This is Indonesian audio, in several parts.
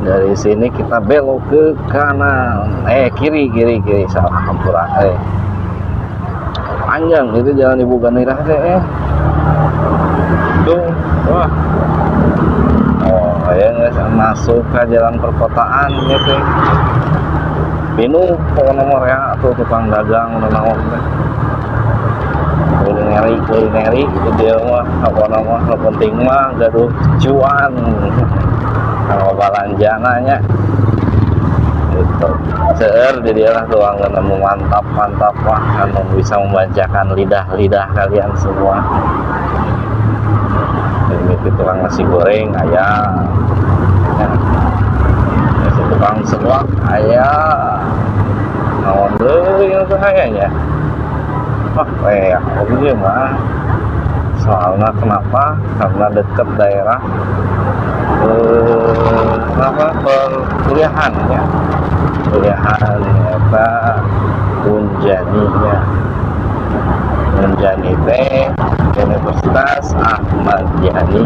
Dari sini kita belok ke kanan, kiri salah hampura. Panjang itu jalan Ibu Ganirah teh. Tuh, wah. Oh, nggak masuk ke jalan perkotaan gitu. Pinu pokok nomor ya, atau tukang dagang naon teh. Kulineri itu dia mah apa nama penting mah gaduh cuan. Kalau balanjananya itu seueur di dia lah doang nemu mantap wah anu bisa membacakan lidah kalian semua. Ini tukang nasi goreng ayah, tukang seblak ayah, naon deui itu kayaknya. Wah, ini mah soalnya kenapa? Karena dekat daerah perkuliahan ya, eta Unjani teh Universitas Ahmad Yani.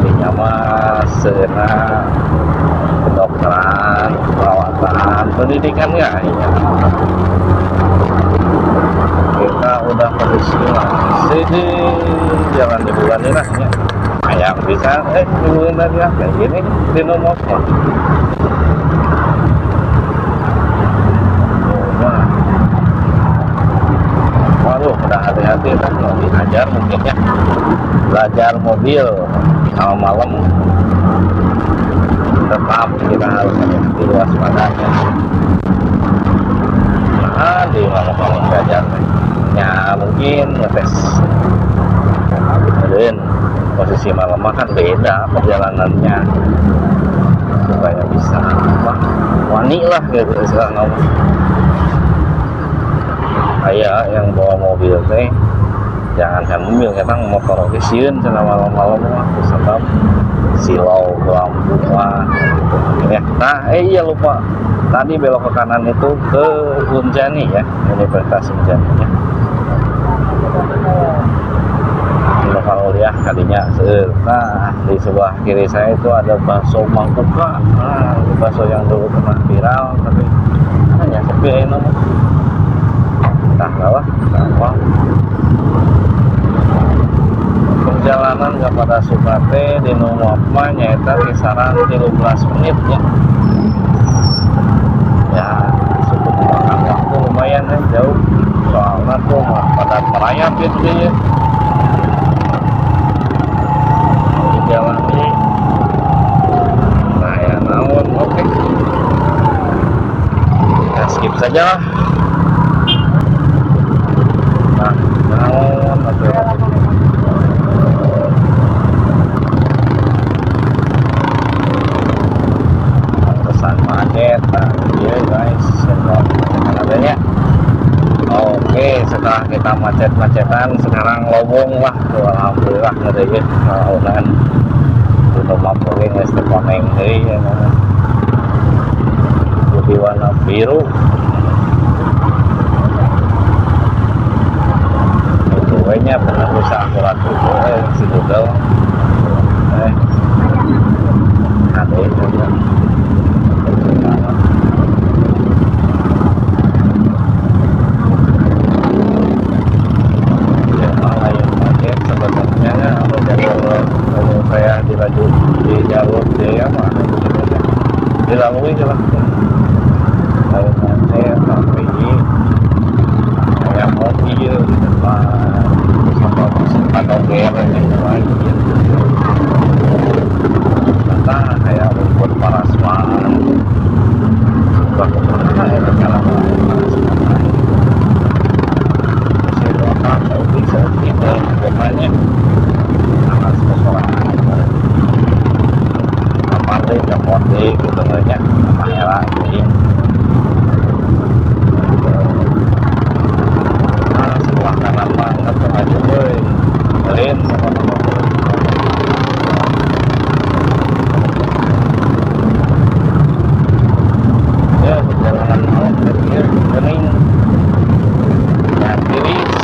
Ini mah seuna kedokteran, perawatan, pendidikan ya. Kita udah posisi di jalan di bulan ini lah ya. Ayam bisa di bulan ya kayak gini di nomor mah. Waduh, udah hati-hati kan mau diajar mungkin ya. Belajar mobil malam tetap kita harus hati-hati waspadanya. Nah, di malam-malam belajar ya mungkin ngetes dan posisi malam kan beda perjalanannya supaya bisa wani lah gitu sekarang kayak yang bawa mobil teh jangan mobil kadang motor oke sieun cenah malam-malam mah sebab silau lampu mah gitu ya. Nah, iya lupa tadi belok ke kanan itu ke Unjani ya, Universitas Unjani ya. Lokal kuliah kadinya seueur. Nah, di sebelah kiri saya itu ada bakso Mangkuka. Nah, bakso yang dulu pernah viral tapi hanya sepi enak. Entah lah, perjalanan kepada Sukate di Numapma nyaeta kisaran 13 menit ya. Ya, cukup memakan waktu lumayan ya, jauh. Soalnya tuh pada merayap gitu ya. Di jalan ini saya naon, oke. Ya skip saja lah. Nah, naon oke. Pesan macet, nah iya guys, adanya. Oke, setelah kita macet-macetan, sekarang lowong lah, alhamdulillah ngedeuyeun naunan. Udah mampu geus teu koneng deui ya. Di warna biru. Nya pernah bisa akurat itu si Google ada itu ya. Malah yang macet sebenarnya kalau saya di jalur dia mah dilalui aja lah kalau macet sampai kayak mobil di depan atau gerenya lagi nah kayak rumput parasman bagaimana ya kalau parasman masih lokal bisa kita bagaimana akan seseorang apa deh dapat deh gitu banyak mahera ini sebelah kanan banget aja boy kalian ya perjalanan malam kecil kering ya tiris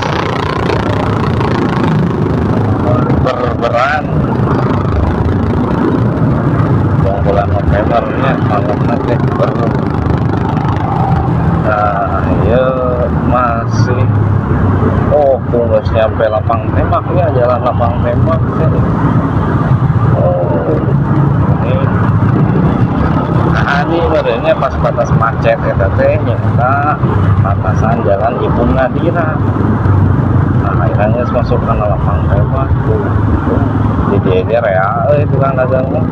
lapang tembak. Oh ini nah ini sebenarnya pas batas macet eta teh nyata batasan jalan Ibu Nadira. Nah akhirnya masuk ke lapang tembak di DDR ya tukang dagang mah.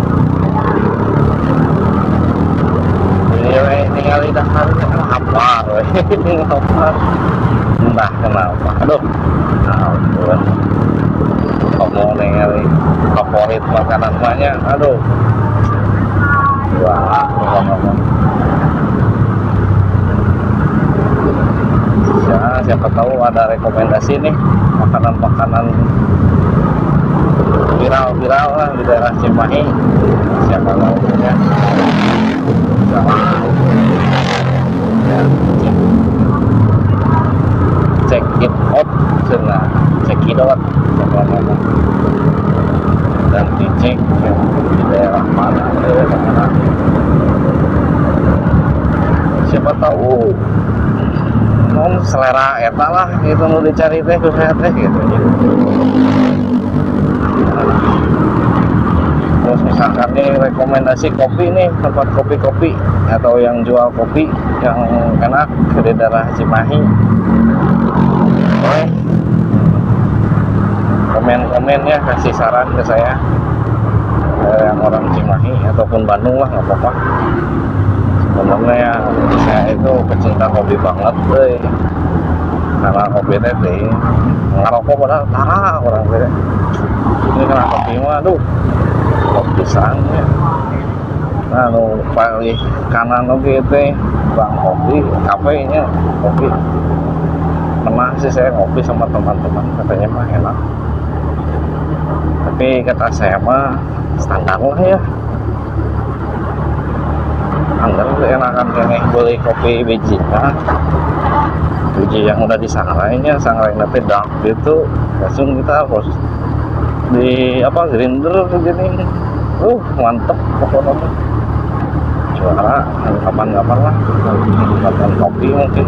Jadi ningali dahar lapar lapar entah kenapa. Aduh ampun kamu ningali favorit makanan banyak. Aduh wah ya, siapa tahu ada rekomendasi nih makanan-makanan viral-viral lah di daerah Cimahi, siapa tahu ya. Check it out cina check it out dan dicek ya, di daerah mana siapa tahu non selera eta lah gitu nu dicari teh khususnya teh gitu ya. Terus misalkan nih rekomendasi kopi nih, tempat kopi-kopi atau yang jual kopi yang enak di daerah Cimahi, boleh komen-komen ya, kasih saran ke saya yang orang Cimahi ataupun Bandung lah nggak apa-apa. Sebenarnya ya saya itu pecinta kopi banget deh, karena kopi teh ngerokok padahal parah orang teh ini kena kopi mah aduh kopi pisangnya. Nah nu paling kanan oke teh bang kopi kafenya kopi. Pernah sih saya ngopi sama teman-teman, katanya mah enak, tapi kata saya mah standar lah ya. Anggar enakan kene beli kopi bijinya, biji yang udah disangrainya, sangrai nanti dark gitu, langsung kita harus di apa grinder gini, mantep pokoknya. Juara kapan-kapan lah, kapan kopi mungkin.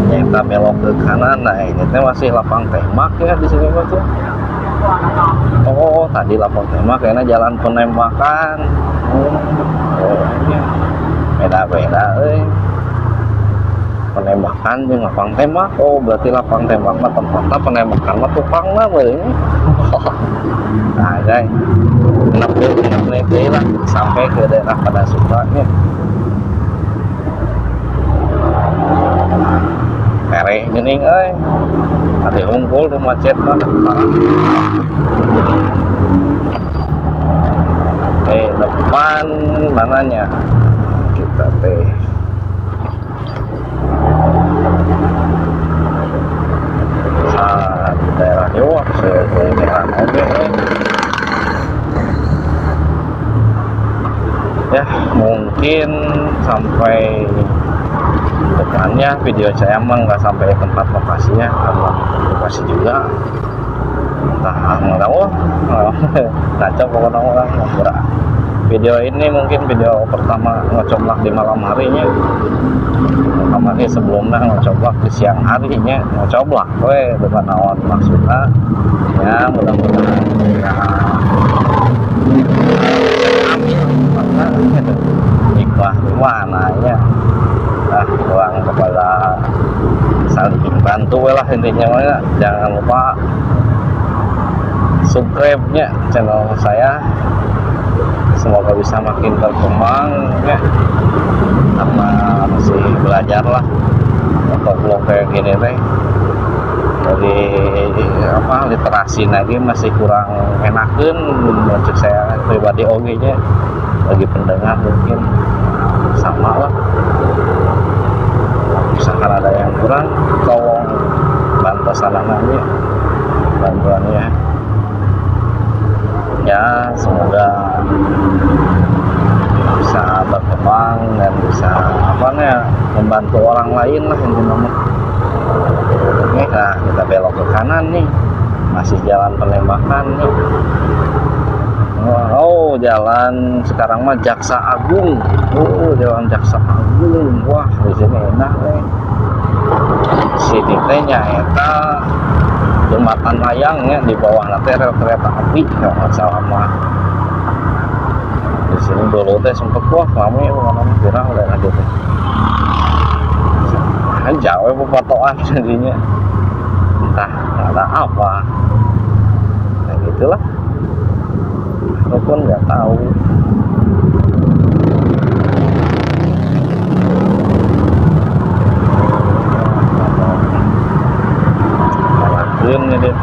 Ya, kita belok ke kanan, nah ini teh masih lapang tembak ya di sini tuh. Oh tadi lapang tembak kayaknya jalan penembakan. Oh iya beda-beda penembakan jeung lapang tembak. Oh berarti lapang tembak mah tempatnya penembakan mah tukang mah ini. Nah guys genap deh lah sampai ke daerah pada Sukanya. Mereh gening ada unggul di macet mah parah. Depan mananya kita teh daerah Jawa daerah ya mungkin sampai depannya video saya emang nggak sampai tempat lokasinya karena lokasi juga entah nggak tahu kacau pokoknya orang berat. Video ini mungkin video pertama ngocoblak di malam harinya, kemarin sebelumnya ngocoblak di siang harinya, ngocoblak dengan awan maksudnya ya mudah-mudahan ya ikhlas gimana ya. Nah uang kepada saling bantu lah intinya, jangan lupa subscribe-nya channel saya, semoga bisa makin berkembang ya, karena masih belajar lah untuk vlog kayak gini teh. Jadi apa literasi lagi masih kurang enakan untuk saya pribadi oge nya, bagi pendengar mungkin sama lah. Misalkan ada yang kurang tolong bantu sanananya bantuannya ya, semoga bisa berkembang dan bisa apa ya membantu orang lain lah intinya. Oke, nah kita belok ke kanan nih, masih jalan penembakan nih. Oh jalan sekarang mah Jaksa Agung. Oh jalan Jaksa Agung, wah di sini enak nih. Sini teh nyaeta jembatan layangnya di bawah nanti rel kereta api kalau nggak salah mah. Di sini dulu teh sempet wah ramai mana viral dan ada teh kan jauh pepatoan jadinya entah ada apa kayak gitulah aku pun nggak tahu. Ini DP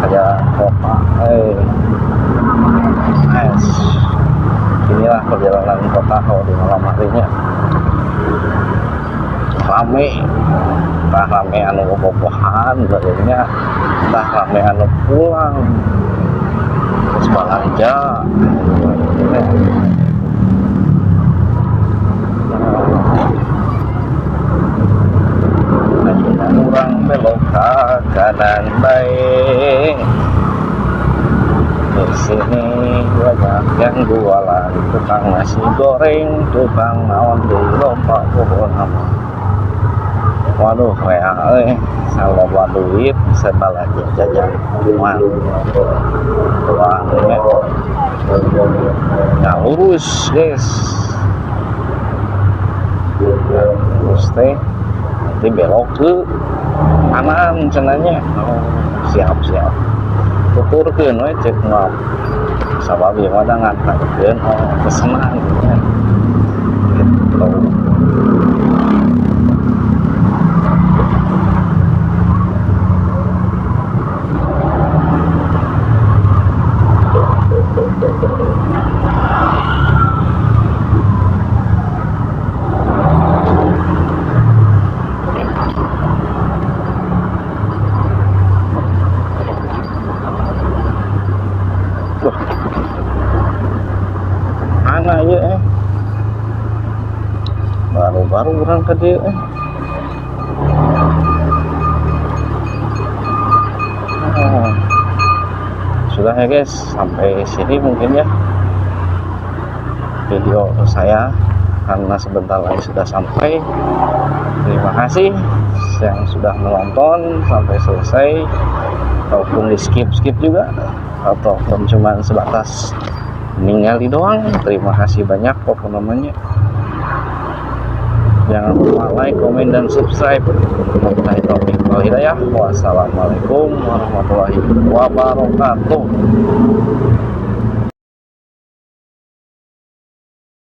kayak kota inilah perjalanan kota kalau di malam harinya rame, entah rame anu bobohan jadinya, entah rame anu pulang terus belanja kurang belok ke kanan baik. Di sini banyak yang jualan, tukang nasi goreng, tukang naon di lomba pohon apa. Waduh, kayak salah duit bisa belanja jajan cuman uangnya nggak lurus guys. Terus teh nanti belok ke kanan cenanya. Oh, siap tuturkeun we cek ngap sabab ieu mah ngantarkeun pesanan gitu. Anak ya baru-baru orang ke dia sudah ya guys, sampai sini mungkin ya video saya karena sebentar lagi sudah sampai. Terima kasih yang sudah menonton sampai selesai, ataupun di skip juga, ataupun cuma sebatas ningali doang. Terima kasih banyak kok namanya. Jangan lupa like, komen, dan subscribe. Wassalamualaikum warahmatullahi wabarakatuh.